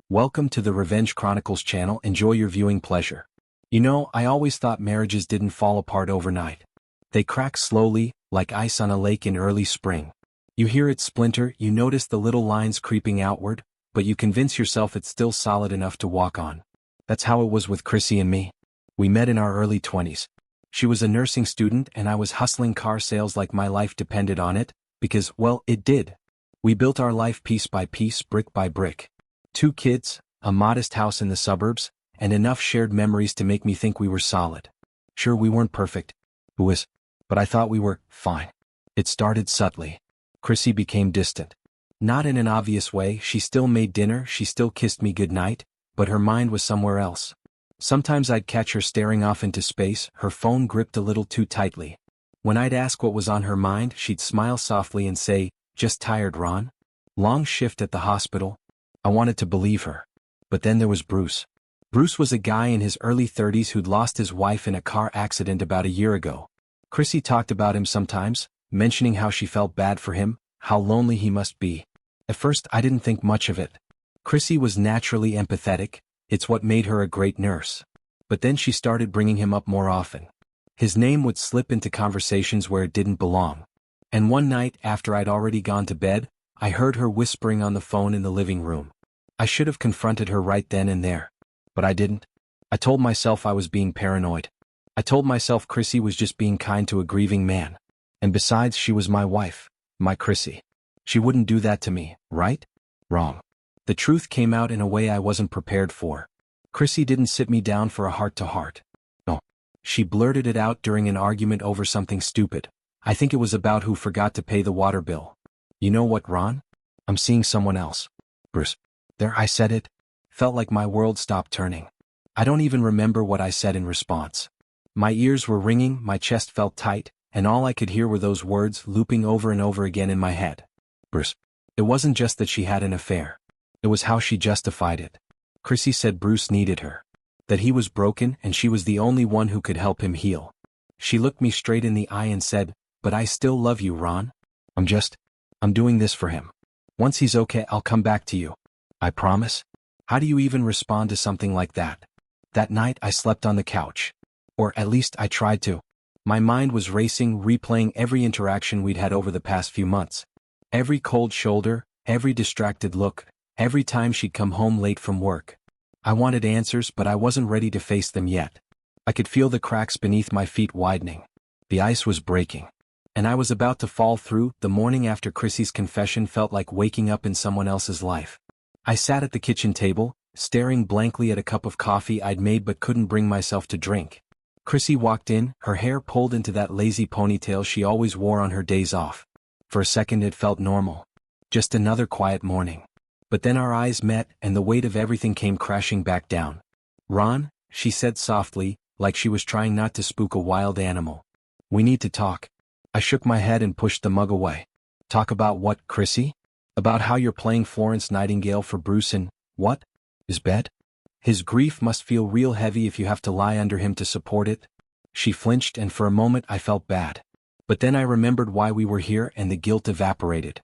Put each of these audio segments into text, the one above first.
Welcome to the Revenge Chronicles channel. Enjoy your viewing pleasure. You know, I always thought marriages didn't fall apart overnight. They crack slowly, like ice on a lake in early spring. You hear it splinter, you notice the little lines creeping outward, but you convince yourself it's still solid enough to walk on. That's how it was with Chrissy and me. We met in our early 20s. She was a nursing student and I was hustling car sales like my life depended on it, because, well, it did. We built our life piece by piece, brick by brick. 2 kids, a modest house in the suburbs, and enough shared memories to make me think we were solid. Sure, we weren't perfect. Who is? But I thought we were fine. It started subtly. Chrissy became distant. Not in an obvious way, she still made dinner, she still kissed me goodnight, but her mind was somewhere else. Sometimes I'd catch her staring off into space, her phone gripped a little too tightly. When I'd ask what was on her mind, she'd smile softly and say, "Just tired, Ron. Long shift at the hospital." I wanted to believe her. But then there was Bruce. Bruce was a guy in his early 30s who'd lost his wife in a car accident about a year ago. Chrissy talked about him sometimes, mentioning how she felt bad for him, how lonely he must be. At first I didn't think much of it. Chrissy was naturally empathetic, it's what made her a great nurse. But then she started bringing him up more often. His name would slip into conversations where it didn't belong. And one night, after I'd already gone to bed, I heard her whispering on the phone in the living room. I should have confronted her right then and there. But I didn't. I told myself I was being paranoid. I told myself Chrissy was just being kind to a grieving man. And besides, she was my wife, my Chrissy. She wouldn't do that to me, right? Wrong. The truth came out in a way I wasn't prepared for. Chrissy didn't sit me down for a heart-to-heart. No. She blurted it out during an argument over something stupid. I think it was about who forgot to pay the water bill. "You know what, Ron? I'm seeing someone else." Bruce. There, I said it. Felt like my world stopped turning. I don't even remember what I said in response. My ears were ringing, my chest felt tight, and all I could hear were those words looping over and over again in my head. Bruce. It wasn't just that she had an affair. It was how she justified it. Chrissy said Bruce needed her. That he was broken and she was the only one who could help him heal. She looked me straight in the eye and said, "But I still love you, Ron. I'm doing this for him. Once he's okay, I'll come back to you. I promise." How do you even respond to something like that? That night I slept on the couch. Or at least I tried to. My mind was racing, replaying every interaction we'd had over the past few months. Every cold shoulder, every distracted look, every time she'd come home late from work. I wanted answers, but I wasn't ready to face them yet. I could feel the cracks beneath my feet widening. The ice was breaking. And I was about to fall through. The morning after Chrissy's confession felt like waking up in someone else's life. I sat at the kitchen table, staring blankly at a cup of coffee I'd made but couldn't bring myself to drink. Chrissy walked in, her hair pulled into that lazy ponytail she always wore on her days off. For a second it felt normal. Just another quiet morning. But then our eyes met and the weight of everything came crashing back down. "Ron," she said softly, like she was trying not to spook a wild animal. "We need to talk." I shook my head and pushed the mug away. "Talk about what, Chrissy? About how you're playing Florence Nightingale for Bruce in, what? His bed? His grief must feel real heavy if you have to lie under him to support it." She flinched and for a moment I felt bad. But then I remembered why we were here and the guilt evaporated.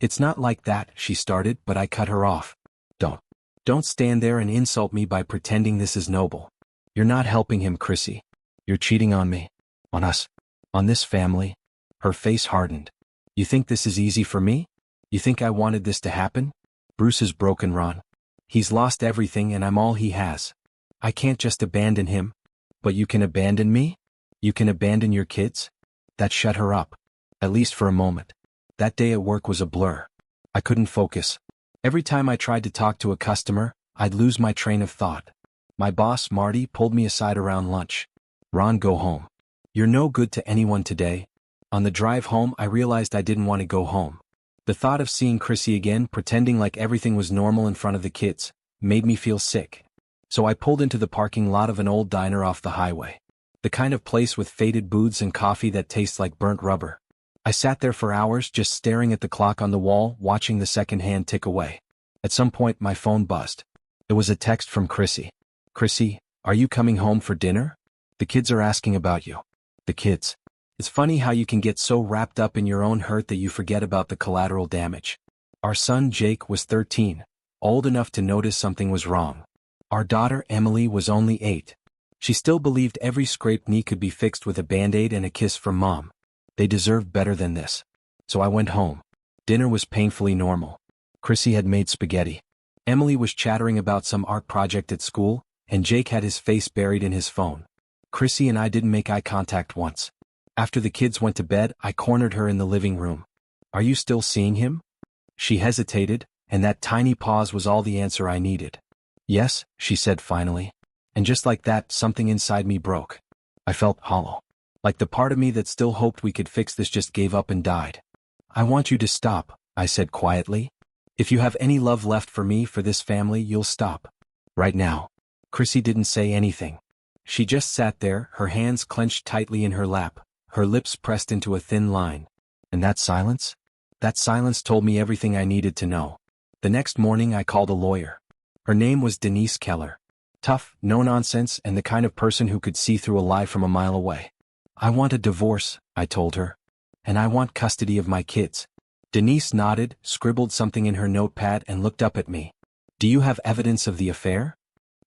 "It's not like that," she started, but I cut her off. Don't stand there and insult me by pretending this is noble. You're not helping him, Chrissy. You're cheating on me. On us. On this family." Her face hardened. "You think this is easy for me? You think I wanted this to happen? Bruce is broken, Ron. He's lost everything and I'm all he has. I can't just abandon him." "But you can abandon me? You can abandon your kids?" That shut her up. At least for a moment. That day at work was a blur. I couldn't focus. Every time I tried to talk to a customer, I'd lose my train of thought. My boss, Marty, pulled me aside around lunch. "Ron, go home. You're no good to anyone today." On the drive home I realized I didn't want to go home. The thought of seeing Chrissy again, pretending like everything was normal in front of the kids, made me feel sick. So I pulled into the parking lot of an old diner off the highway. The kind of place with faded booths and coffee that tastes like burnt rubber. I sat there for hours just staring at the clock on the wall, watching the second hand tick away. At some point my phone buzzed. It was a text from Chrissy. "Chrissy, are you coming home for dinner? The kids are asking about you." The kids. It's funny how you can get so wrapped up in your own hurt that you forget about the collateral damage. Our son Jake was 13. old enough to notice something was wrong. Our daughter, Emily, was only 8. She still believed every scraped knee could be fixed with a Band-Aid and a kiss from Mom. They deserved better than this. So I went home. Dinner was painfully normal. Chrissy had made spaghetti. Emily was chattering about some art project at school, and Jake had his face buried in his phone. Chrissy and I didn't make eye contact once. After the kids went to bed, I cornered her in the living room. "Are you still seeing him?" She hesitated, and that tiny pause was all the answer I needed. "Yes," she said finally. And just like that, something inside me broke. I felt hollow. Like the part of me that still hoped we could fix this just gave up and died. "I want you to stop," I said quietly. "If you have any love left for me, for this family, you'll stop. Right now." Chrissy didn't say anything. She just sat there, her hands clenched tightly in her lap, her lips pressed into a thin line. And that silence? That silence told me everything I needed to know. The next morning I called a lawyer. Her name was Denise Keller. Tough, no nonsense, and the kind of person who could see through a lie from a mile away. "I want a divorce," I told her. "And I want custody of my kids." Denise nodded, scribbled something in her notepad and looked up at me. "Do you have evidence of the affair?"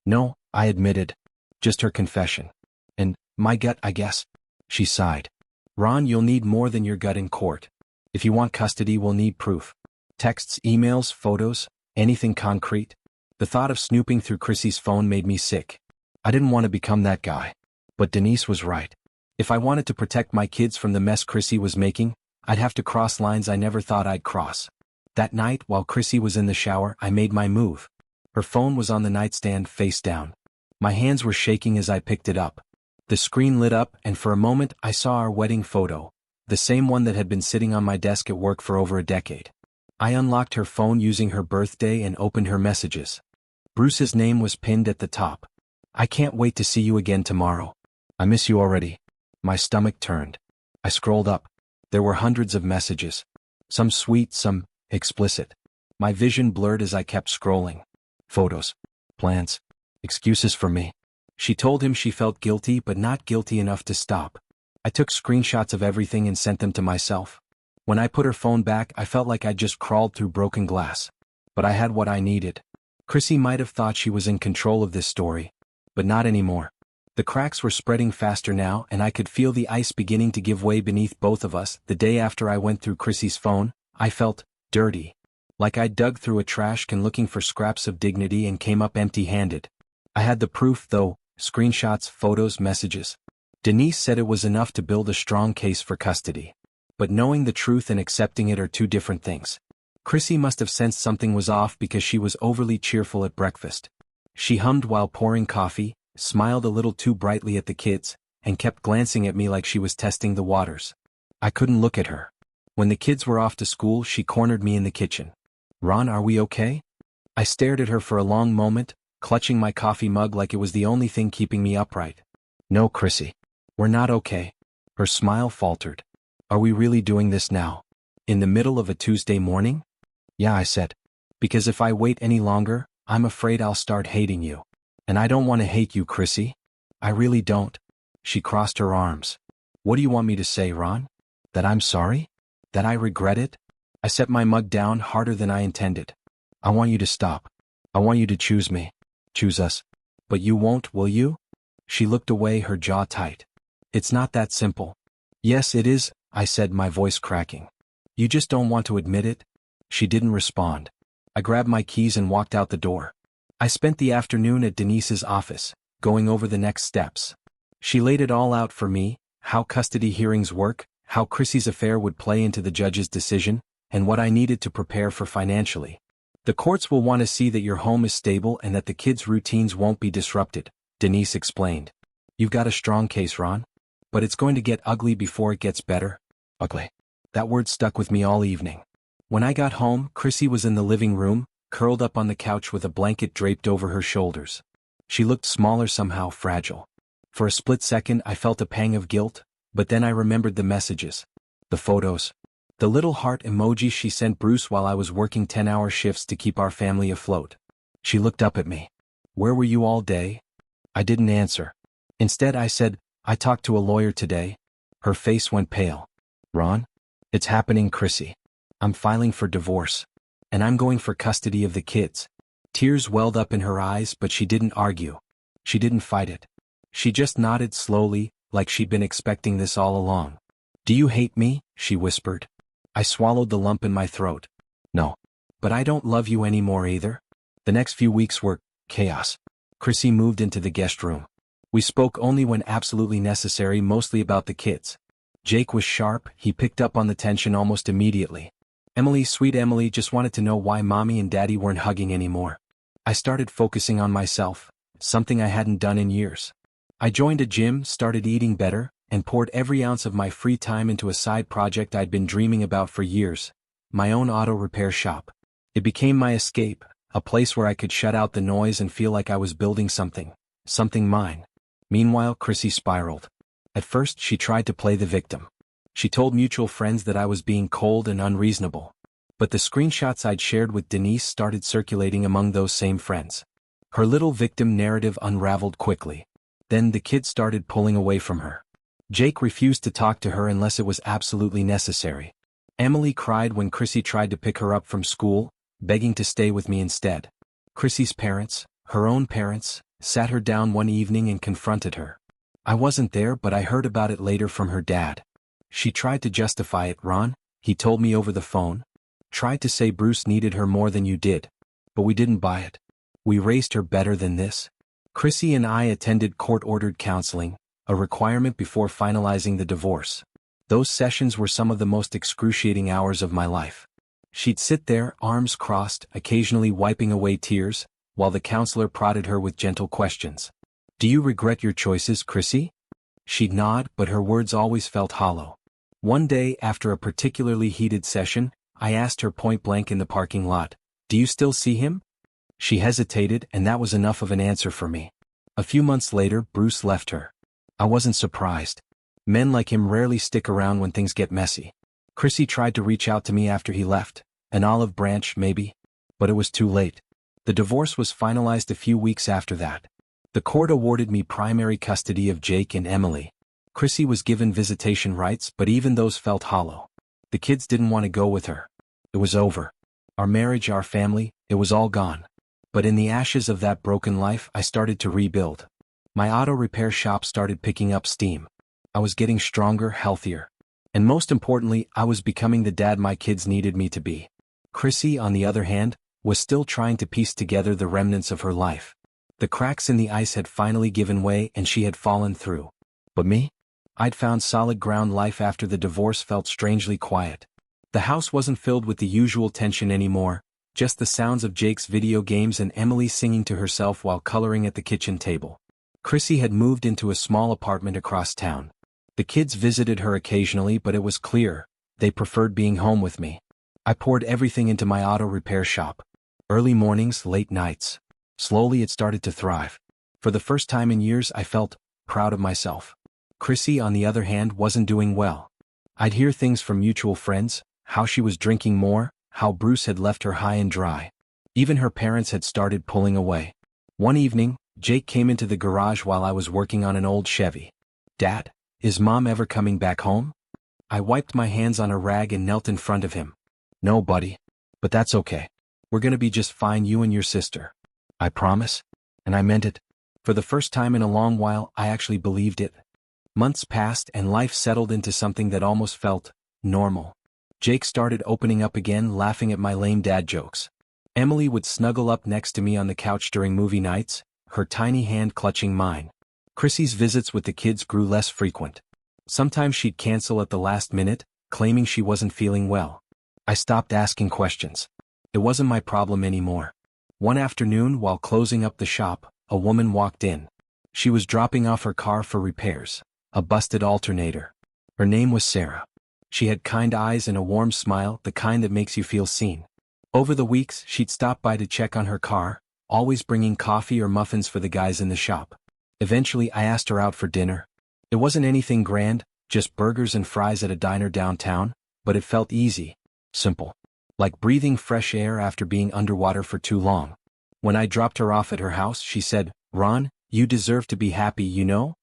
"No," I admitted. "Just her confession. And my gut, I guess." She sighed. "Ron, you'll need more than your gut in court. If you want custody, we'll need proof. Texts, emails, photos, anything concrete." The thought of snooping through Chrissy's phone made me sick. I didn't want to become that guy. But Denise was right. If I wanted to protect my kids from the mess Chrissy was making, I'd have to cross lines I never thought I'd cross. That night, while Chrissy was in the shower, I made my move. Her phone was on the nightstand, face down. My hands were shaking as I picked it up. The screen lit up, and for a moment I saw our wedding photo, the same one that had been sitting on my desk at work for over a decade. I unlocked her phone using her birthday and opened her messages. Bruce's name was pinned at the top. "I can't wait to see you again tomorrow. I miss you already." My stomach turned. I scrolled up. There were hundreds of messages. Some sweet, some explicit. My vision blurred as I kept scrolling. Photos. Plans. Excuses for me. She told him she felt guilty but not guilty enough to stop. I took screenshots of everything and sent them to myself. When I put her phone back, I felt like I'd just crawled through broken glass. But I had what I needed. Chrissy might have thought she was in control of this story. But not anymore. The cracks were spreading faster now, and I could feel the ice beginning to give way beneath both of us. The day after I went through Chrissy's phone, I felt dirty. Like I dug through a trash can looking for scraps of dignity and came up empty-handed. I had the proof, though: screenshots, photos, messages. Denise said it was enough to build a strong case for custody. But knowing the truth and accepting it are two different things. Chrissy must have sensed something was off because she was overly cheerful at breakfast. She hummed while pouring coffee, smiled a little too brightly at the kids, and kept glancing at me like she was testing the waters. I couldn't look at her. When the kids were off to school, she cornered me in the kitchen. "Ron, are we okay?" I stared at her for a long moment, clutching my coffee mug like it was the only thing keeping me upright. "No, Chrissy. We're not okay." Her smile faltered. "Are we really doing this now? In the middle of a Tuesday morning?" "Yeah," I said. "Because if I wait any longer, I'm afraid I'll start hating you. And I don't want to hate you, Chrissy. I really don't." She crossed her arms. "What do you want me to say, Ron? That I'm sorry? That I regret it?" I set my mug down harder than I intended. "I want you to stop. I want you to choose me. Choose us. But you won't, will you?" She looked away, her jaw tight. "It's not that simple." "Yes, it is," I said, my voice cracking. "You just don't want to admit it?" She didn't respond. I grabbed my keys and walked out the door. I spent the afternoon at Denise's office, going over the next steps. She laid it all out for me: how custody hearings work, how Chrissy's affair would play into the judge's decision, and what I needed to prepare for financially. "The courts will want to see that your home is stable and that the kids' routines won't be disrupted," Denise explained. "You've got a strong case, Ron. But it's going to get ugly before it gets better." Ugly. That word stuck with me all evening. When I got home, Chrissy was in the living room, curled up on the couch with a blanket draped over her shoulders. She looked smaller somehow, fragile. For a split second I felt a pang of guilt, but then I remembered the messages. The photos. The little heart emoji she sent Bruce while I was working 10-hour shifts to keep our family afloat. She looked up at me. "Where were you all day?" I didn't answer. Instead I said, "I talked to a lawyer today." Her face went pale. "Ron? It's happening, Chrissy. I'm filing for divorce. And I'm going for custody of the kids." Tears welled up in her eyes, but she didn't argue. She didn't fight it. She just nodded slowly, like she'd been expecting this all along. "Do you hate me?" she whispered. I swallowed the lump in my throat. "No. But I don't love you anymore either." The next few weeks were chaos. Chrissy moved into the guest room. We spoke only when absolutely necessary, mostly about the kids. Jake was sharp, he picked up on the tension almost immediately. Emily, sweet Emily, just wanted to know why mommy and daddy weren't hugging anymore. I started focusing on myself, something I hadn't done in years. I joined a gym, started eating better, and poured every ounce of my free time into a side project I'd been dreaming about for years, my own auto repair shop. It became my escape, a place where I could shut out the noise and feel like I was building something mine. Meanwhile, Chrissy spiraled. At first, she tried to play the victim. She told mutual friends that I was being cold and unreasonable. But the screenshots I'd shared with Denise started circulating among those same friends. Her little victim narrative unraveled quickly. Then the kids started pulling away from her. Jake refused to talk to her unless it was absolutely necessary. Emily cried when Chrissy tried to pick her up from school, begging to stay with me instead. Chrissy's parents, her own parents, sat her down one evening and confronted her. I wasn't there, but I heard about it later from her dad. She tried to justify it. "Ron," he told me over the phone, "tried to say Bruce needed her more than you did. But we didn't buy it. We raised her better than this." Chrissy and I attended court-ordered counseling, a requirement before finalizing the divorce. Those sessions were some of the most excruciating hours of my life. She'd sit there, arms crossed, occasionally wiping away tears, while the counselor prodded her with gentle questions. "Do you regret your choices, Chrissy?" She'd nod, but her words always felt hollow. One day, after a particularly heated session, I asked her point-blank in the parking lot, "Do you still see him?" She hesitated, and that was enough of an answer for me. A few months later, Bruce left her. I wasn't surprised. Men like him rarely stick around when things get messy. Chrissy tried to reach out to me after he left, an olive branch maybe, but it was too late. The divorce was finalized a few weeks after that. The court awarded me primary custody of Jake and Emily. Chrissy was given visitation rights, but even those felt hollow. The kids didn't want to go with her. It was over. Our marriage, our family, it was all gone. But in the ashes of that broken life, I started to rebuild. My auto repair shop started picking up steam. I was getting stronger, healthier. And most importantly, I was becoming the dad my kids needed me to be. Chrissy, on the other hand, was still trying to piece together the remnants of her life. The cracks in the ice had finally given way and she had fallen through. But me? I'd found solid ground. Life after the divorce felt strangely quiet. The house wasn't filled with the usual tension anymore, just the sounds of Jake's video games and Emily singing to herself while coloring at the kitchen table. Chrissy had moved into a small apartment across town. The kids visited her occasionally, but it was clear they preferred being home with me. I poured everything into my auto repair shop. Early mornings, late nights. Slowly it started to thrive. For the first time in years, I felt proud of myself. Chrissy, on the other hand, wasn't doing well. I'd hear things from mutual friends, how she was drinking more, how Bruce had left her high and dry. Even her parents had started pulling away. One evening, Jake came into the garage while I was working on an old Chevy. "Dad, is Mom ever coming back home?" I wiped my hands on a rag and knelt in front of him. "No, buddy. But that's okay. We're gonna be just fine, you and your sister." I promise. And I meant it. For the first time in a long while, I actually believed it. Months passed and life settled into something that almost felt normal. Jake started opening up again, laughing at my lame dad jokes. Emily would snuggle up next to me on the couch during movie nights, her tiny hand clutching mine. Chrissy's visits with the kids grew less frequent. Sometimes she'd cancel at the last minute, claiming she wasn't feeling well. I stopped asking questions. It wasn't my problem anymore. One afternoon, while closing up the shop, a woman walked in. She was dropping off her car for repairs, a busted alternator. Her name was Sarah. She had kind eyes and a warm smile, the kind that makes you feel seen. Over the weeks, she'd stop by to check on her car, always bringing coffee or muffins for the guys in the shop. Eventually, I asked her out for dinner. It wasn't anything grand, just burgers and fries at a diner downtown, but it felt easy, simple. Like breathing fresh air after being underwater for too long. When I dropped her off at her house, she said, "Ron, you deserve to be happy, you know?"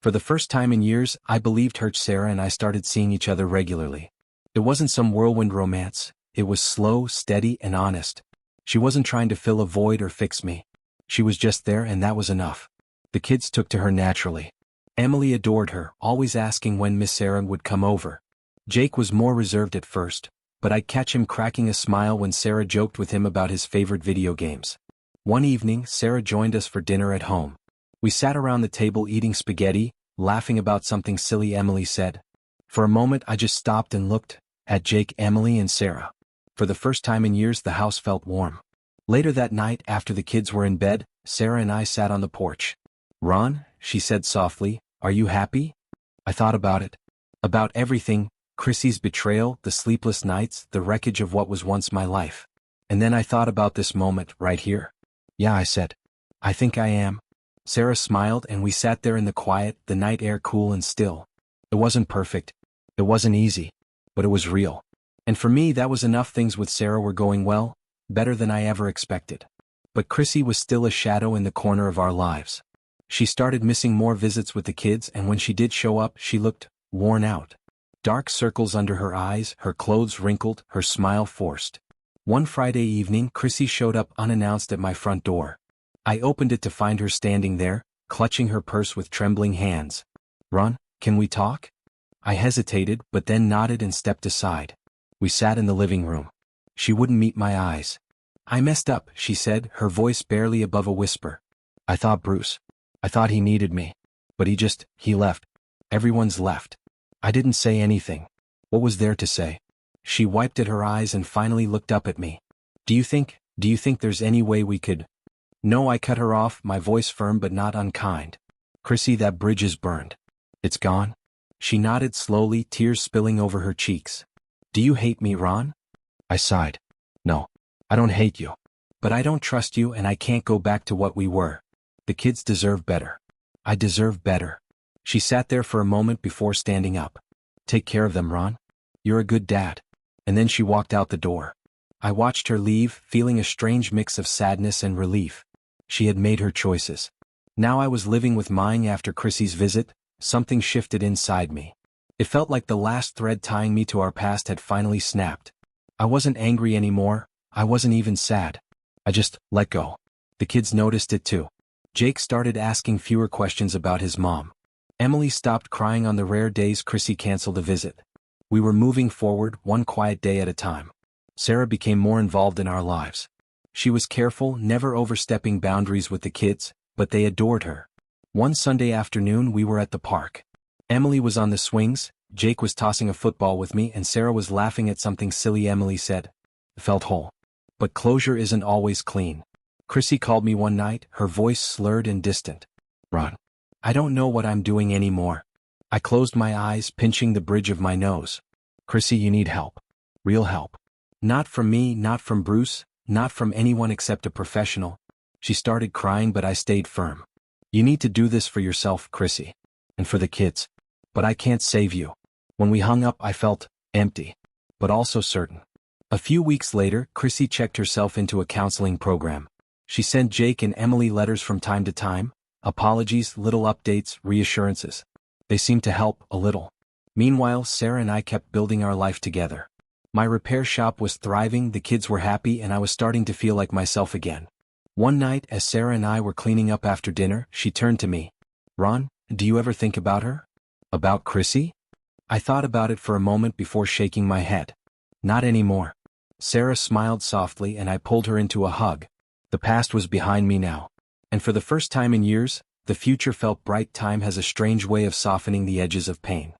For the first time in years, I believed her. Sarah and I started seeing each other regularly. It wasn't some whirlwind romance, it was slow, steady, and honest. She wasn't trying to fill a void or fix me. She was just there, and that was enough. The kids took to her naturally. Emily adored her, always asking when Miss Sarah would come over. Jake was more reserved at first, but I'd catch him cracking a smile when Sarah joked with him about his favorite video games. One evening, Sarah joined us for dinner at home. We sat around the table eating spaghetti, laughing about something silly Emily said. For a moment I just stopped and looked at Jake, Emily, and Sarah. For the first time in years the house felt warm. Later that night, after the kids were in bed, Sarah and I sat on the porch. "Ron," she said softly, "are you happy?" I thought about it. About everything, Chrissy's betrayal, the sleepless nights, the wreckage of what was once my life. And then I thought about this moment, right here. "Yeah," I said. "I think I am." Sarah smiled, and we sat there in the quiet, the night air cool and still. It wasn't perfect. It wasn't easy. But it was real. And for me that was enough. Things with Sarah were going well, better than I ever expected. But Chrissy was still a shadow in the corner of our lives. She started missing more visits with the kids, and when she did show up, she looked worn out. Dark circles under her eyes, her clothes wrinkled, her smile forced. One Friday evening, Chrissy showed up unannounced at my front door. I opened it to find her standing there, clutching her purse with trembling hands. "Ron, can we talk?" I hesitated, but then nodded and stepped aside. We sat in the living room. She wouldn't meet my eyes. "I messed up," she said, her voice barely above a whisper. "I thought Bruce. I thought he needed me. But he left. Everyone's left." I didn't say anything. What was there to say? She wiped at her eyes and finally looked up at me. Do you think there's any way we could?" "No," I cut her off, my voice firm but not unkind. "Chrissy, that bridge is burned. It's gone." She nodded slowly, tears spilling over her cheeks. "Do you hate me, Ron?" I sighed. "No, I don't hate you. But I don't trust you, and I can't go back to what we were. The kids deserve better. I deserve better." She sat there for a moment before standing up. "Take care of them, Ron. You're a good dad." And then she walked out the door. I watched her leave, feeling a strange mix of sadness and relief. She had made her choices. Now I was living with mine. After Chrissy's visit, something shifted inside me. It felt like the last thread tying me to our past had finally snapped. I wasn't angry anymore. I wasn't even sad. I just let go. The kids noticed it too. Jake started asking fewer questions about his mom. Emily stopped crying on the rare days Chrissy canceled a visit. We were moving forward, one quiet day at a time. Sarah became more involved in our lives. She was careful, never overstepping boundaries with the kids, but they adored her. One Sunday afternoon we were at the park. Emily was on the swings, Jake was tossing a football with me, and Sarah was laughing at something silly Emily said. It felt whole. But closure isn't always clean. Chrissy called me one night, her voice slurred and distant. "Ron, I don't know what I'm doing anymore." I closed my eyes, pinching the bridge of my nose. "Chrissy, you need help. Real help. Not from me, not from Bruce, not from anyone except a professional." She started crying, but I stayed firm. "You need to do this for yourself, Chrissy. And for the kids. But I can't save you." When we hung up I felt empty. But also certain. A few weeks later, Chrissy checked herself into a counseling program. She sent Jake and Emily letters from time to time. Apologies, little updates, reassurances. They seemed to help a little. Meanwhile, Sarah and I kept building our life together. My repair shop was thriving, the kids were happy, and I was starting to feel like myself again. One night, as Sarah and I were cleaning up after dinner, she turned to me. "Ron, do you ever think about her?" "About Chrissy?" I thought about it for a moment before shaking my head. "Not anymore." Sarah smiled softly, and I pulled her into a hug. The past was behind me now. And for the first time in years, the future felt bright. Time has a strange way of softening the edges of pain.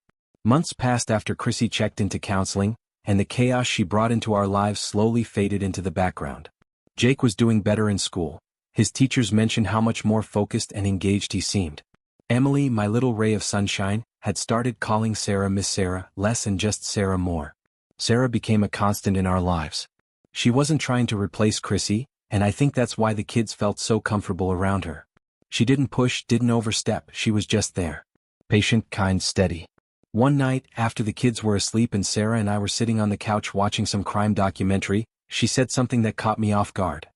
Months passed after Chrissy checked into counseling, and the chaos she brought into our lives slowly faded into the background. Jake was doing better in school. His teachers mentioned how much more focused and engaged he seemed. Emily, my little ray of sunshine, had started calling Sarah Miss Sarah, less and just Sarah more. Sarah became a constant in our lives. She wasn't trying to replace Chrissy, and I think that's why the kids felt so comfortable around her. She didn't push, didn't overstep, she was just there. Patient, kind, steady. One night, after the kids were asleep and Sarah and I were sitting on the couch watching some crime documentary, she said something that caught me off guard.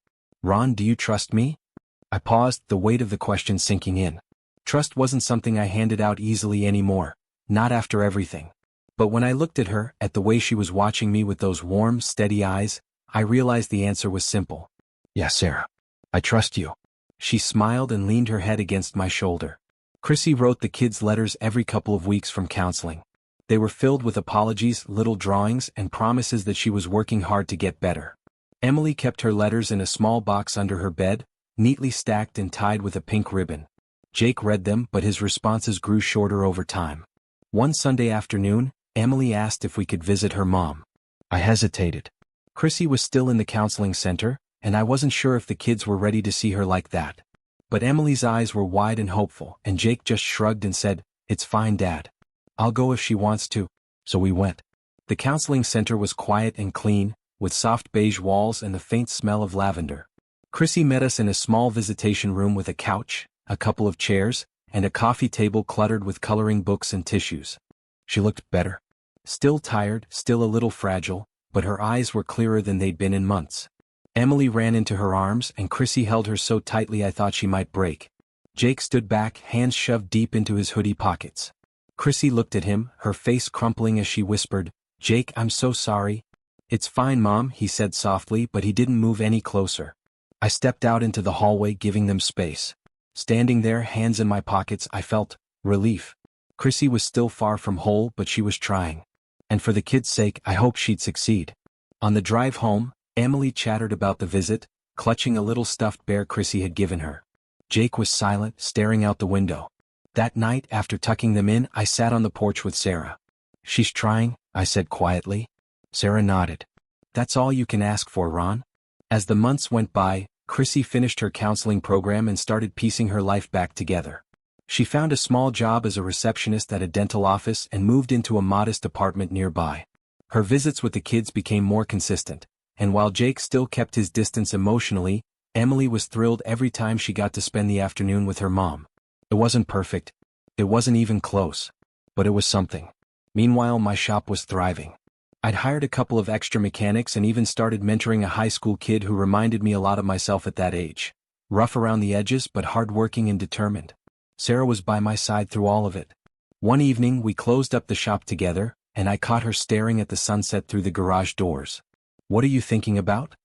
"Ron, do you trust me?" I paused, the weight of the question sinking in. Trust wasn't something I handed out easily anymore, not after everything. But when I looked at her, at the way she was watching me with those warm, steady eyes, I realized the answer was simple. Yeah, Sarah. I trust you. She smiled and leaned her head against my shoulder. Chrissy wrote the kids letters every couple of weeks from counseling. They were filled with apologies, little drawings, and promises that she was working hard to get better. Emily kept her letters in a small box under her bed, neatly stacked and tied with a pink ribbon. Jake read them, but his responses grew shorter over time. One Sunday afternoon, Emily asked if we could visit her mom. I hesitated. Chrissy was still in the counseling center, and I wasn't sure if the kids were ready to see her like that. But Emily's eyes were wide and hopeful, and Jake just shrugged and said, "It's fine, Dad. I'll go if she wants to." So we went. The counseling center was quiet and clean, with soft beige walls and the faint smell of lavender. Chrissy met us in a small visitation room with a couch, a couple of chairs, and a coffee table cluttered with coloring books and tissues. She looked better. Still tired, still a little fragile, but her eyes were clearer than they'd been in months. Emily ran into her arms, and Chrissy held her so tightly I thought she might break. Jake stood back, hands shoved deep into his hoodie pockets. Chrissy looked at him, her face crumpling as she whispered, "Jake, I'm so sorry." "It's fine, Mom," he said softly, but he didn't move any closer. I stepped out into the hallway, giving them space. Standing there, hands in my pockets, I felt relief. Chrissy was still far from whole, but she was trying. And for the kids' sake, I hoped she'd succeed. On the drive home, Emily chattered about the visit, clutching a little stuffed bear Chrissy had given her. Jake was silent, staring out the window. That night, after tucking them in, I sat on the porch with Sarah. "She's trying," I said quietly. Sarah nodded. "That's all you can ask for, Ron." As the months went by, Chrissy finished her counseling program and started piecing her life back together. She found a small job as a receptionist at a dental office and moved into a modest apartment nearby. Her visits with the kids became more consistent, and while Jake still kept his distance emotionally, Emily was thrilled every time she got to spend the afternoon with her mom. It wasn't perfect. It wasn't even close. But it was something. Meanwhile, my shop was thriving. I'd hired a couple of extra mechanics and even started mentoring a high school kid who reminded me a lot of myself at that age. Rough around the edges, but hardworking and determined. Sarah was by my side through all of it. One evening, we closed up the shop together, and I caught her staring at the sunset through the garage doors. "What are you thinking about?"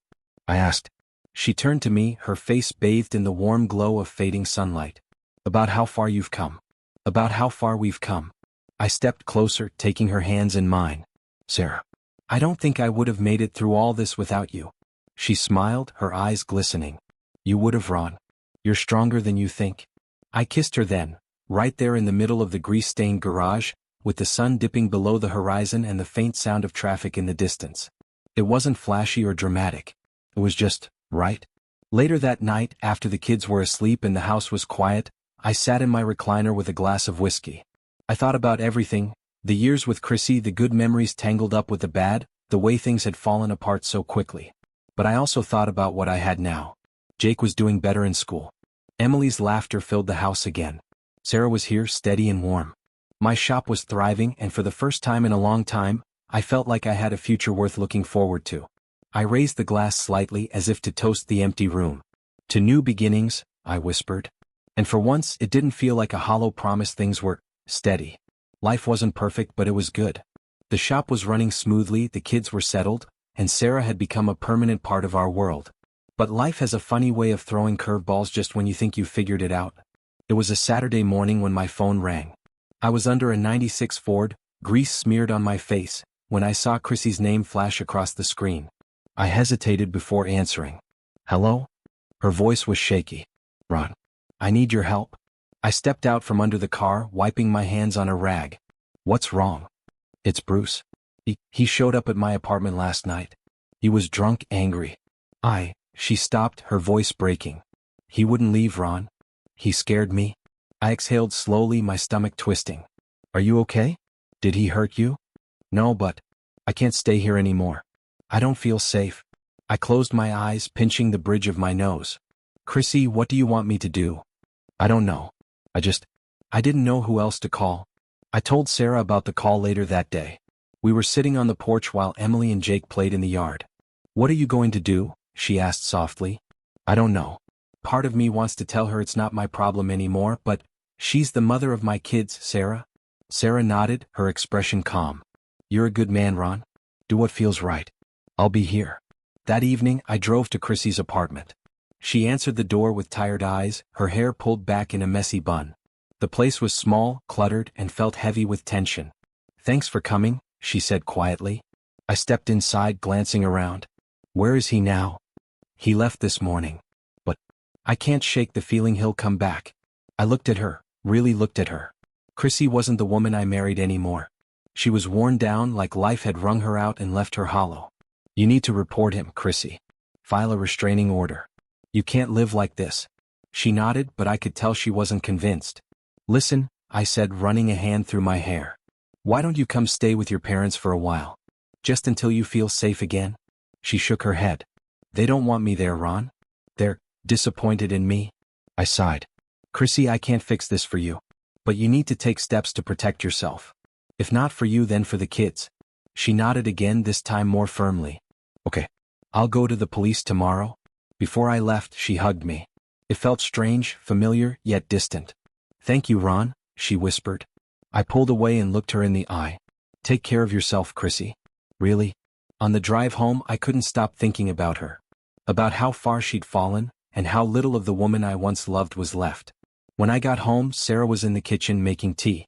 I asked. She turned to me, her face bathed in the warm glow of fading sunlight. "About how far you've come. About how far we've come." I stepped closer, taking her hands in mine. "Sarah, I don't think I would have made it through all this without you." She smiled, her eyes glistening. "You would have, Ron. You're stronger than you think." I kissed her then, right there in the middle of the grease-stained garage, with the sun dipping below the horizon and the faint sound of traffic in the distance. It wasn't flashy or dramatic. It was just right. Later that night, after the kids were asleep and the house was quiet, I sat in my recliner with a glass of whiskey. I thought about everything, the years with Chrissy, the good memories tangled up with the bad, the way things had fallen apart so quickly. But I also thought about what I had now. Jake was doing better in school. Emily's laughter filled the house again. Sarah was here, steady and warm. My shop was thriving, and for the first time in a long time, I felt like I had a future worth looking forward to. I raised the glass slightly as if to toast the empty room. "To new beginnings," I whispered. And for once, it didn't feel like a hollow promise. Things were steady. Life wasn't perfect, but it was good. The shop was running smoothly, the kids were settled, and Sarah had become a permanent part of our world. But life has a funny way of throwing curveballs just when you think you've figured it out. It was a Saturday morning when my phone rang. I was under a '96 Ford, grease smeared on my face, when I saw Chrissy's name flash across the screen. I hesitated before answering. "Hello?" Her voice was shaky. "Ron, I need your help." I stepped out from under the car, wiping my hands on a rag. "What's wrong?" "It's Bruce. He showed up at my apartment last night. He was drunk, angry." She stopped, her voice breaking. "He wouldn't leave, Ron. He scared me." I exhaled slowly, my stomach twisting. "Are you okay? Did he hurt you?" "No, but I can't stay here anymore. I don't feel safe." I closed my eyes, pinching the bridge of my nose. "Chrissy, what do you want me to do?" "I don't know. I didn't know who else to call." I told Sarah about the call later that day. We were sitting on the porch while Emily and Jake played in the yard. "What are you going to do?" she asked softly. "I don't know. Part of me wants to tell her it's not my problem anymore, but she's the mother of my kids, Sarah." Sarah nodded, her expression calm. "You're a good man, Ron. Do what feels right. I'll be here." That evening, I drove to Chrissy's apartment. She answered the door with tired eyes, her hair pulled back in a messy bun. The place was small, cluttered, and felt heavy with tension. "Thanks for coming," she said quietly. I stepped inside, glancing around. "Where is he now?" "He left this morning. But I can't shake the feeling he'll come back." I looked at her, really looked at her. Chrissy wasn't the woman I married anymore. She was worn down, like life had wrung her out and left her hollow. "You need to report him, Chrissy. File a restraining order. You can't live like this." She nodded, but I could tell she wasn't convinced. "Listen," I said, running a hand through my hair. "Why don't you come stay with your parents for a while? Just until you feel safe again?" She shook her head. "They don't want me there, Ron. They're disappointed in me." I sighed. "Chrissy, I can't fix this for you. But you need to take steps to protect yourself. If not for you, then for the kids." She nodded again, this time more firmly. "Okay. I'll go to the police tomorrow." Before I left, she hugged me. It felt strange, familiar, yet distant. "Thank you, Ron," she whispered. I pulled away and looked her in the eye. "Take care of yourself, Chrissy." "Really?" On the drive home, I couldn't stop thinking about her. About how far she'd fallen, and how little of the woman I once loved was left. When I got home, Sarah was in the kitchen making tea.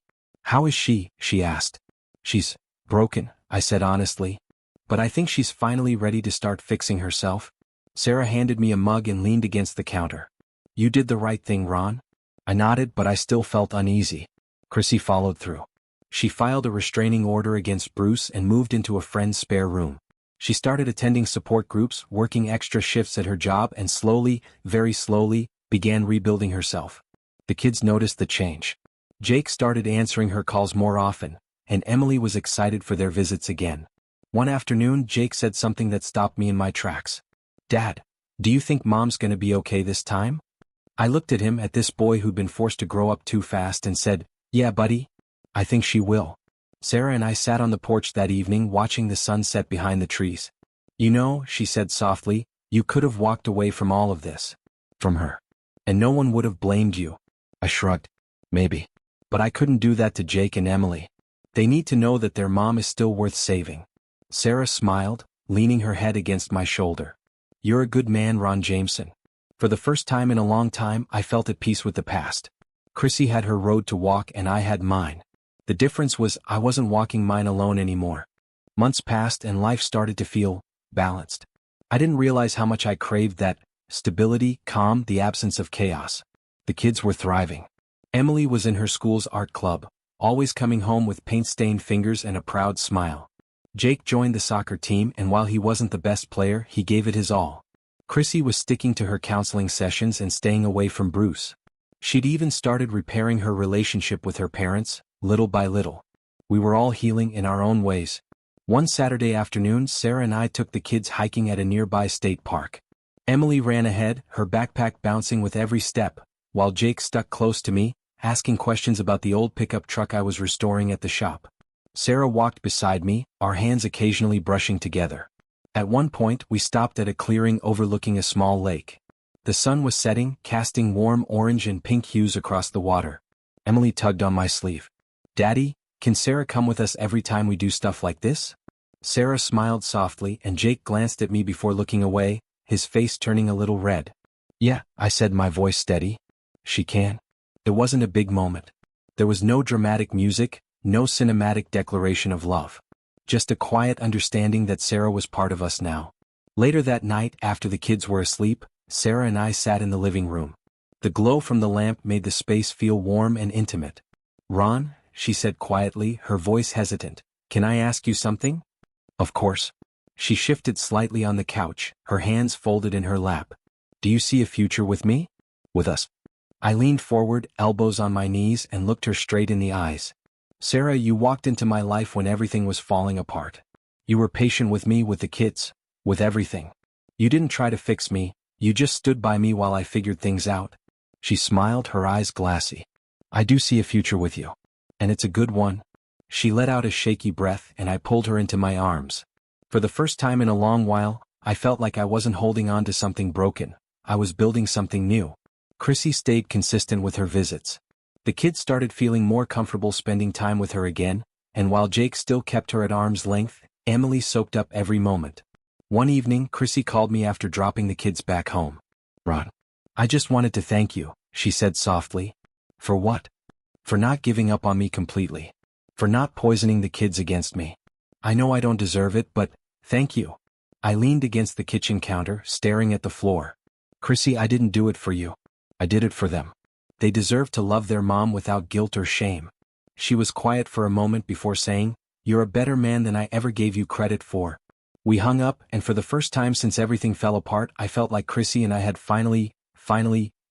"How is she?" she asked. "She's broken," I said honestly. "But I think she's finally ready to start fixing herself." Sarah handed me a mug and leaned against the counter. "You did the right thing, Ron." I nodded, but I still felt uneasy. Chrissy followed through. She filed a restraining order against Bruce and moved into a friend's spare room. She started attending support groups, working extra shifts at her job, and slowly, very slowly, began rebuilding herself. The kids noticed the change. Jake started answering her calls more often, and Emily was excited for their visits again. One afternoon, Jake said something that stopped me in my tracks. "Dad, do you think Mom's gonna be okay this time?" I looked at him, at this boy who'd been forced to grow up too fast, and said, "Yeah, buddy. I think she will." Sarah and I sat on the porch that evening watching the sun set behind the trees. "You know," she said softly, "you could have walked away from all of this. From her. And no one would have blamed you." I shrugged. "Maybe. But I couldn't do that to Jake and Emily. They need to know that their mom is still worth saving." Sarah smiled, leaning her head against my shoulder. "You're a good man, Ron Jameson." For the first time in a long time, I felt at peace with the past. Chrissy had her road to walk and I had mine. The difference was I wasn't walking mine alone anymore. Months passed and life started to feel balanced. I didn't realize how much I craved that stability, calm, the absence of chaos. The kids were thriving. Emily was in her school's art club, always coming home with paint-stained fingers and a proud smile. Jake joined the soccer team, and while he wasn't the best player, he gave it his all. Chrissy was sticking to her counseling sessions and staying away from Bruce. She'd even started repairing her relationship with her parents, little by little. We were all healing in our own ways. One Saturday afternoon, Sarah and I took the kids hiking at a nearby state park. Emily ran ahead, her backpack bouncing with every step, while Jake stuck close to me, asking questions about the old pickup truck I was restoring at the shop. Sarah walked beside me, our hands occasionally brushing together. At one point, we stopped at a clearing overlooking a small lake. The sun was setting, casting warm orange and pink hues across the water. Emily tugged on my sleeve. "Daddy, can Sarah come with us every time we do stuff like this?" Sarah smiled softly, and Jake glanced at me before looking away, his face turning a little red. "Yeah," I said, my voice steady. "She can." It wasn't a big moment. There was no dramatic music, no cinematic declaration of love. Just a quiet understanding that Sarah was part of us now. Later that night, after the kids were asleep, Sarah and I sat in the living room. The glow from the lamp made the space feel warm and intimate. "Ron," she said quietly, her voice hesitant, "can I ask you something?" "Of course." She shifted slightly on the couch, her hands folded in her lap. "Do you see a future with me? With us?" I leaned forward, elbows on my knees, and looked her straight in the eyes. "Sarah, you walked into my life when everything was falling apart. You were patient with me, with the kids, with everything. You didn't try to fix me, you just stood by me while I figured things out." She smiled, her eyes glassy. "I do see a future with you. And it's a good one." She let out a shaky breath, and I pulled her into my arms. For the first time in a long while, I felt like I wasn't holding on to something broken. I was building something new. Chrissy stayed consistent with her visits. The kids started feeling more comfortable spending time with her again, and while Jake still kept her at arm's length, Emily soaked up every moment. One evening, Chrissy called me after dropping the kids back home. Ron. I just wanted to thank you, she said softly. For what? For not giving up on me completely. For not poisoning the kids against me. I know I don't deserve it, but thank you. I leaned against the kitchen counter, staring at the floor. Chrissy, I didn't do it for you. I did it for them. They deserve to love their mom without guilt or shame. She was quiet for a moment before saying, You're a better man than I ever gave you credit for. We hung up, and for the first time since everything fell apart, I felt like Chrissy and I had finally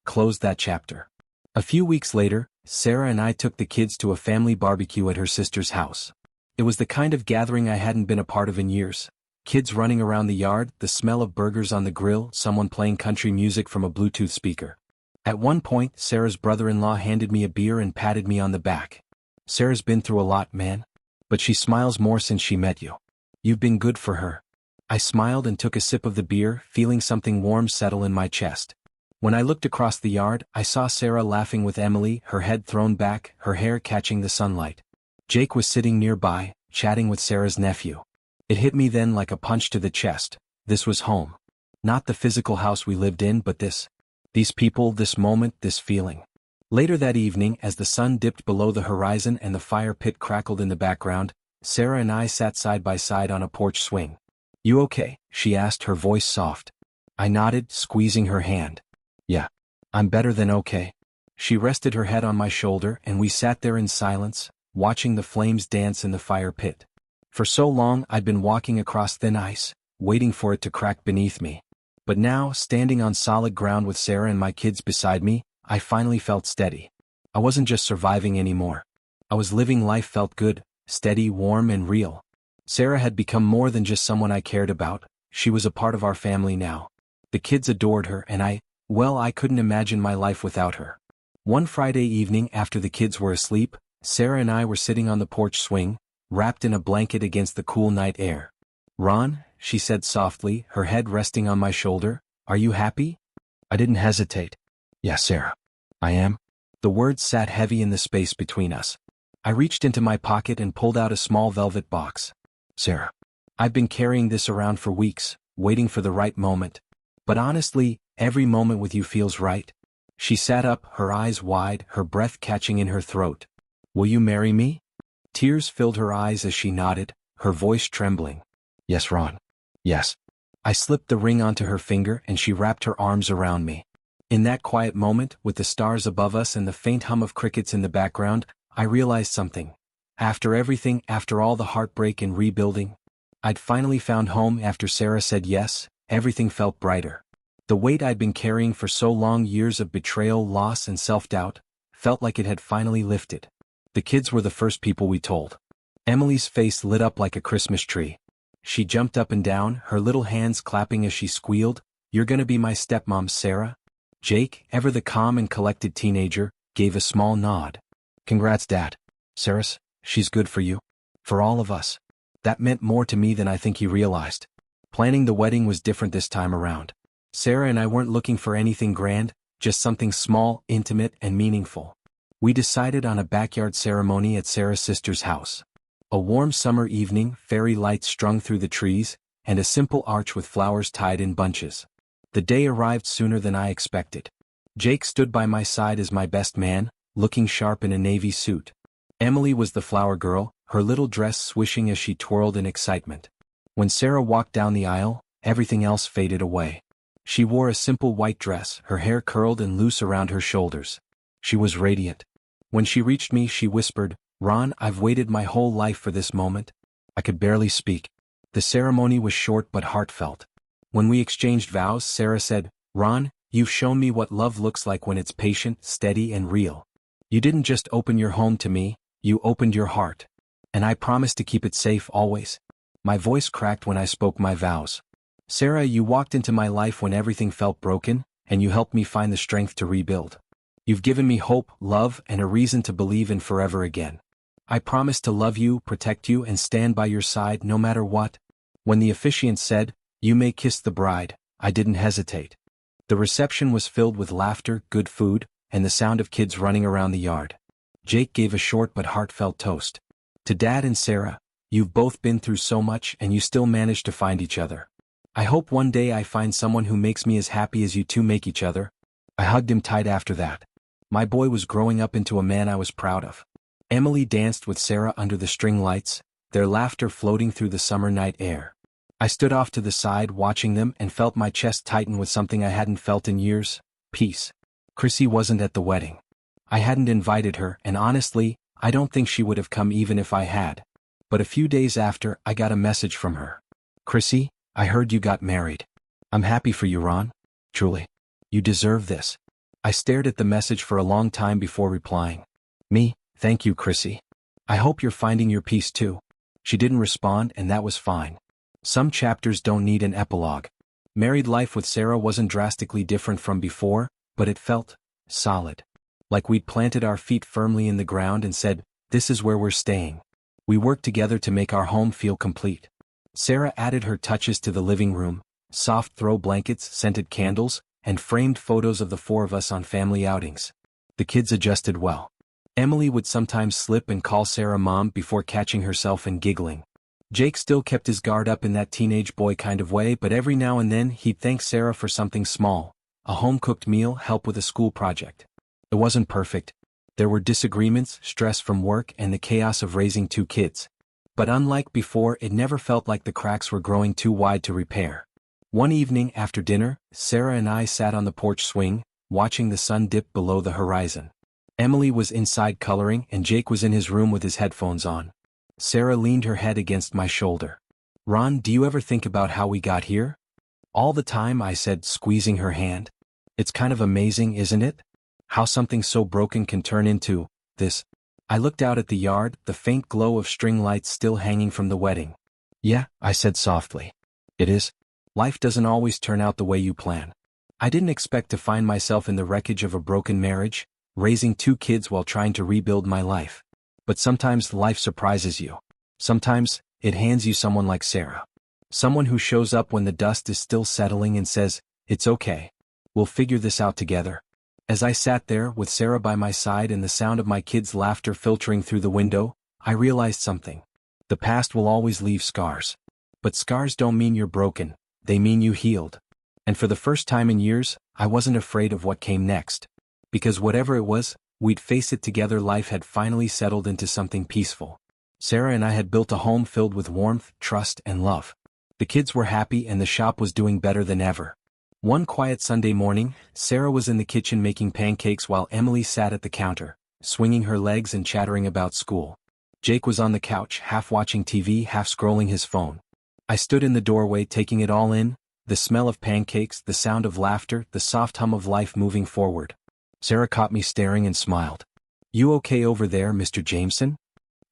closed that chapter. A few weeks later, Sarah and I took the kids to a family barbecue at her sister's house. It was the kind of gathering I hadn't been a part of in years. Kids running around the yard, the smell of burgers on the grill, someone playing country music from a Bluetooth speaker. At one point, Sarah's brother-in-law handed me a beer and patted me on the back. Sarah's been through a lot, man. But she smiles more since she met you. You've been good for her. I smiled and took a sip of the beer, feeling something warm settle in my chest. When I looked across the yard, I saw Sarah laughing with Emily, her head thrown back, her hair catching the sunlight. Jake was sitting nearby, chatting with Sarah's nephew. It hit me then like a punch to the chest. This was home. Not the physical house we lived in, but these people, this moment, this feeling. Later that evening, as the sun dipped below the horizon and the fire pit crackled in the background, Sarah and I sat side by side on a porch swing. You okay? She asked, her voice soft. I nodded, squeezing her hand. Yeah. I'm better than okay. She rested her head on my shoulder and we sat there in silence, watching the flames dance in the fire pit. For so long I'd been walking across thin ice, waiting for it to crack beneath me. But now, standing on solid ground with Sarah and my kids beside me, I finally felt steady. I wasn't just surviving anymore. I was living life felt good, steady, warm, and real. Sarah had become more than just someone I cared about. She was a part of our family now. The kids adored her and I couldn't imagine my life without her. One Friday evening after the kids were asleep, Sarah and I were sitting on the porch swing, wrapped in a blanket against the cool night air. Ron, she said softly, her head resting on my shoulder, are you happy? I didn't hesitate. Yes, Sarah. I am. The words sat heavy in the space between us. I reached into my pocket and pulled out a small velvet box. Sarah. I've been carrying this around for weeks, waiting for the right moment. But honestly, every moment with you feels right. She sat up, her eyes wide, her breath catching in her throat. Will you marry me? Tears filled her eyes as she nodded, her voice trembling. Yes, Ron. Yes. I slipped the ring onto her finger and she wrapped her arms around me. In that quiet moment, with the stars above us and the faint hum of crickets in the background, I realized something. After everything, after all the heartbreak and rebuilding, I'd finally found home. After Sarah said yes, everything felt brighter. The weight I'd been carrying for so long, years of betrayal, loss, and self-doubt, felt like it had finally lifted. The kids were the first people we told. Emily's face lit up like a Christmas tree. She jumped up and down, her little hands clapping as she squealed, You're gonna be my stepmom, Sarah? Jake, ever the calm and collected teenager, gave a small nod. Congrats, Dad. Sarah, she's good for you. For all of us. That meant more to me than I think he realized. Planning the wedding was different this time around. Sarah and I weren't looking for anything grand, just something small, intimate, and meaningful. We decided on a backyard ceremony at Sarah's sister's house. A warm summer evening, fairy lights strung through the trees, and a simple arch with flowers tied in bunches. The day arrived sooner than I expected. Jake stood by my side as my best man, looking sharp in a navy suit. Emily was the flower girl, her little dress swishing as she twirled in excitement. When Sarah walked down the aisle, everything else faded away. She wore a simple white dress, her hair curled and loose around her shoulders. She was radiant. When she reached me, she whispered, Ron, I've waited my whole life for this moment. I could barely speak. The ceremony was short but heartfelt. When we exchanged vows, Sarah said, Ron, you've shown me what love looks like when it's patient, steady, and real. You didn't just open your home to me, you opened your heart. And I promise to keep it safe always. My voice cracked when I spoke my vows. Sarah, you walked into my life when everything felt broken, and you helped me find the strength to rebuild. You've given me hope, love, and a reason to believe in forever again. I promise to love you, protect you, and stand by your side no matter what. When the officiant said, You may kiss the bride, I didn't hesitate. The reception was filled with laughter, good food, and the sound of kids running around the yard. Jake gave a short but heartfelt toast. To Dad and Sarah, you've both been through so much and you still managed to find each other. I hope one day I find someone who makes me as happy as you two make each other. I hugged him tight after that. My boy was growing up into a man I was proud of. Emily danced with Sarah under the string lights, their laughter floating through the summer night air. I stood off to the side watching them and felt my chest tighten with something I hadn't felt in years: peace. Chrissy wasn't at the wedding. I hadn't invited her, and honestly, I don't think she would have come even if I had. But a few days after, I got a message from her. Chrissy, I heard you got married. I'm happy for you, Ron. Truly. You deserve this. I stared at the message for a long time before replying. Me, thank you, Chrissy. I hope you're finding your peace too. She didn't respond, and that was fine. Some chapters don't need an epilogue. Married life with Sarah wasn't drastically different from before, but it felt solid. Like we'd planted our feet firmly in the ground and said, this is where we're staying. We worked together to make our home feel complete. Sarah added her touches to the living room: soft throw blankets, scented candles, and framed photos of the four of us on family outings. The kids adjusted well. Emily would sometimes slip and call Sarah Mom before catching herself and giggling. Jake still kept his guard up in that teenage boy kind of way, but every now and then he'd thank Sarah for something small: a home-cooked meal, help with a school project. It wasn't perfect. There were disagreements, stress from work, and the chaos of raising two kids. But unlike before, it never felt like the cracks were growing too wide to repair. One evening after dinner, Sarah and I sat on the porch swing, watching the sun dip below the horizon. Emily was inside coloring and Jake was in his room with his headphones on. Sarah leaned her head against my shoulder. Ron, do you ever think about how we got here? All the time, I said, squeezing her hand. It's kind of amazing, isn't it? How something so broken can turn into this. I looked out at the yard, the faint glow of string lights still hanging from the wedding. Yeah, I said softly. It is. Life doesn't always turn out the way you plan. I didn't expect to find myself in the wreckage of a broken marriage, raising two kids while trying to rebuild my life. But sometimes life surprises you. Sometimes it hands you someone like Sarah. Someone who shows up when the dust is still settling and says, it's okay. We'll figure this out together. As I sat there with Sarah by my side and the sound of my kids' laughter filtering through the window, I realized something. The past will always leave scars. But scars don't mean you're broken, they mean you healed. And for the first time in years, I wasn't afraid of what came next. Because whatever it was, we'd face it together. Life had finally settled into something peaceful. Sarah and I had built a home filled with warmth, trust, and love. The kids were happy and the shop was doing better than ever. One quiet Sunday morning, Sarah was in the kitchen making pancakes while Emily sat at the counter, swinging her legs and chattering about school. Jake was on the couch, half watching TV, half scrolling his phone. I stood in the doorway taking it all in, the smell of pancakes, the sound of laughter, the soft hum of life moving forward. Sarah caught me staring and smiled. You okay over there, Mr. Jameson?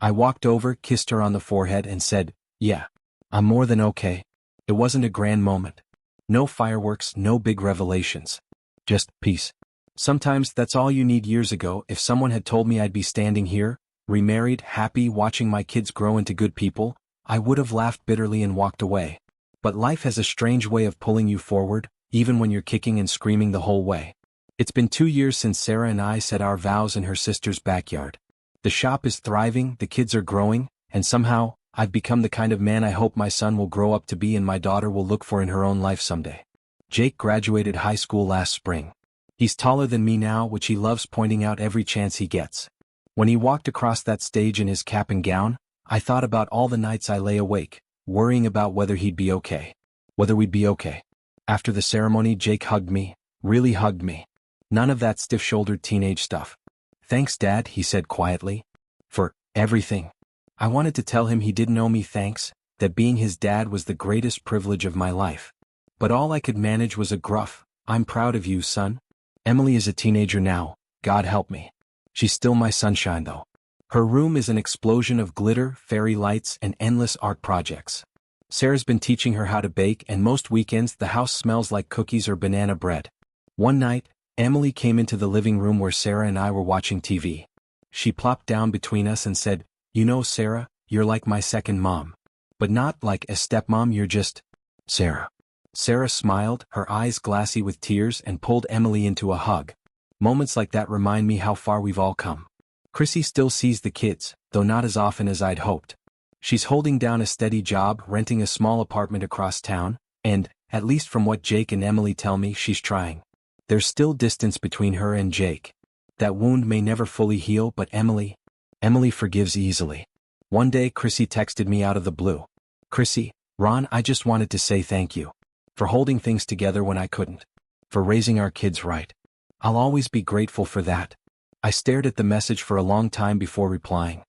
I walked over, kissed her on the forehead and said, yeah, I'm more than okay. It wasn't a grand moment. No fireworks, no big revelations. Just peace. Sometimes that's all you need. Years ago, if someone had told me I'd be standing here, remarried, happy, watching my kids grow into good people, I would have laughed bitterly and walked away. But life has a strange way of pulling you forward, even when you're kicking and screaming the whole way. It's been 2 years since Sarah and I said our vows in her sister's backyard. The shop is thriving, the kids are growing, and somehow, I've become the kind of man I hope my son will grow up to be and my daughter will look for in her own life someday. Jake graduated high school last spring. He's taller than me now, which he loves pointing out every chance he gets. When he walked across that stage in his cap and gown, I thought about all the nights I lay awake, worrying about whether he'd be okay. Whether we'd be okay. After the ceremony, Jake hugged me, really hugged me. None of that stiff-shouldered teenage stuff. Thanks, Dad, he said quietly. For everything. I wanted to tell him he didn't owe me thanks, that being his dad was the greatest privilege of my life. But all I could manage was a gruff, I'm proud of you, son. Emily is a teenager now, God help me. She's still my sunshine though. Her room is an explosion of glitter, fairy lights, and endless art projects. Sarah's been teaching her how to bake, and most weekends the house smells like cookies or banana bread. One night, Emily came into the living room where Sarah and I were watching TV. She plopped down between us and said, you know, Sarah, you're like my second mom. But not like a stepmom, you're just Sarah. Sarah smiled, her eyes glassy with tears, and pulled Emily into a hug. Moments like that remind me how far we've all come. Chrissy still sees the kids, though not as often as I'd hoped. She's holding down a steady job, renting a small apartment across town, And, at least from what Jake and Emily tell me, she's trying. There's still distance between her and Jake. That wound may never fully heal, but Emily forgives easily. One day Chrissy texted me out of the blue. "Chrissy, Ron, I just wanted to say thank you. For holding things together when I couldn't. For raising our kids right. I'll always be grateful for that." I stared at the message for a long time before replying.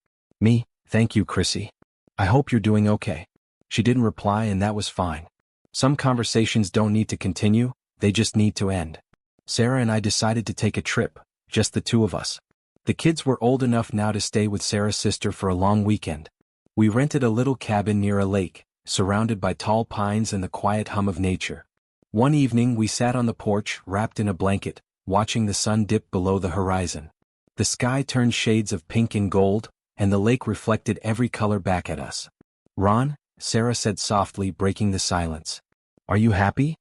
"Thank you, Chrissy. I hope you're doing okay." She didn't reply, and that was fine. Some conversations don't need to continue, they just need to end. Sarah and I decided to take a trip, just the two of us. The kids were old enough now to stay with Sarah's sister for a long weekend. We rented a little cabin near a lake, surrounded by tall pines and the quiet hum of nature. One evening we sat on the porch, wrapped in a blanket, watching the sun dip below the horizon. The sky turned shades of pink and gold, and the lake reflected every color back at us. "Ron," Sarah said softly, breaking the silence. "Are you happy?"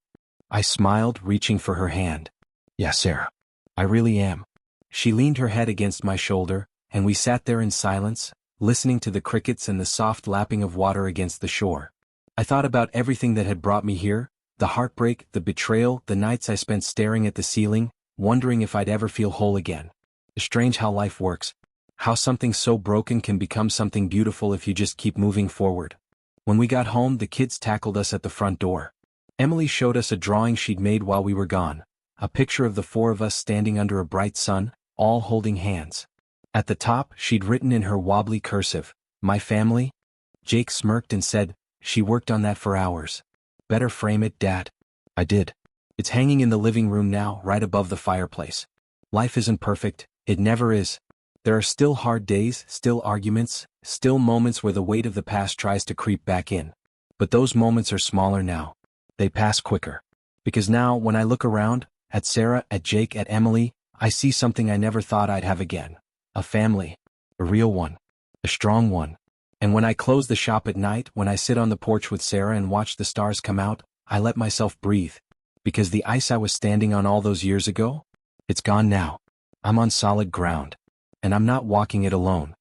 I smiled, reaching for her hand. "Yeah, Sarah. I really am." She leaned her head against my shoulder, and we sat there in silence, listening to the crickets and the soft lapping of water against the shore. I thought about everything that had brought me here, the heartbreak, the betrayal, the nights I spent staring at the ceiling, wondering if I'd ever feel whole again. It's strange how life works. How something so broken can become something beautiful if you just keep moving forward. When we got home, the kids tackled us at the front door. Emily showed us a drawing she'd made while we were gone, a picture of the four of us standing under a bright sun, all holding hands. At the top, she'd written in her wobbly cursive, "My family." Jake smirked and said, "She worked on that for hours. Better frame it, Dad." I did. It's hanging in the living room now, right above the fireplace. Life isn't perfect, it never is. There are still hard days, still arguments, still moments where the weight of the past tries to creep back in. But those moments are smaller now. They pass quicker. Because now, when I look around, at Sarah, at Jake, at Emily, I see something I never thought I'd have again. A family. A real one. A strong one. And when I close the shop at night, when I sit on the porch with Sarah and watch the stars come out, I let myself breathe. Because the ice I was standing on all those years ago? It's gone now. I'm on solid ground. And I'm not walking it alone.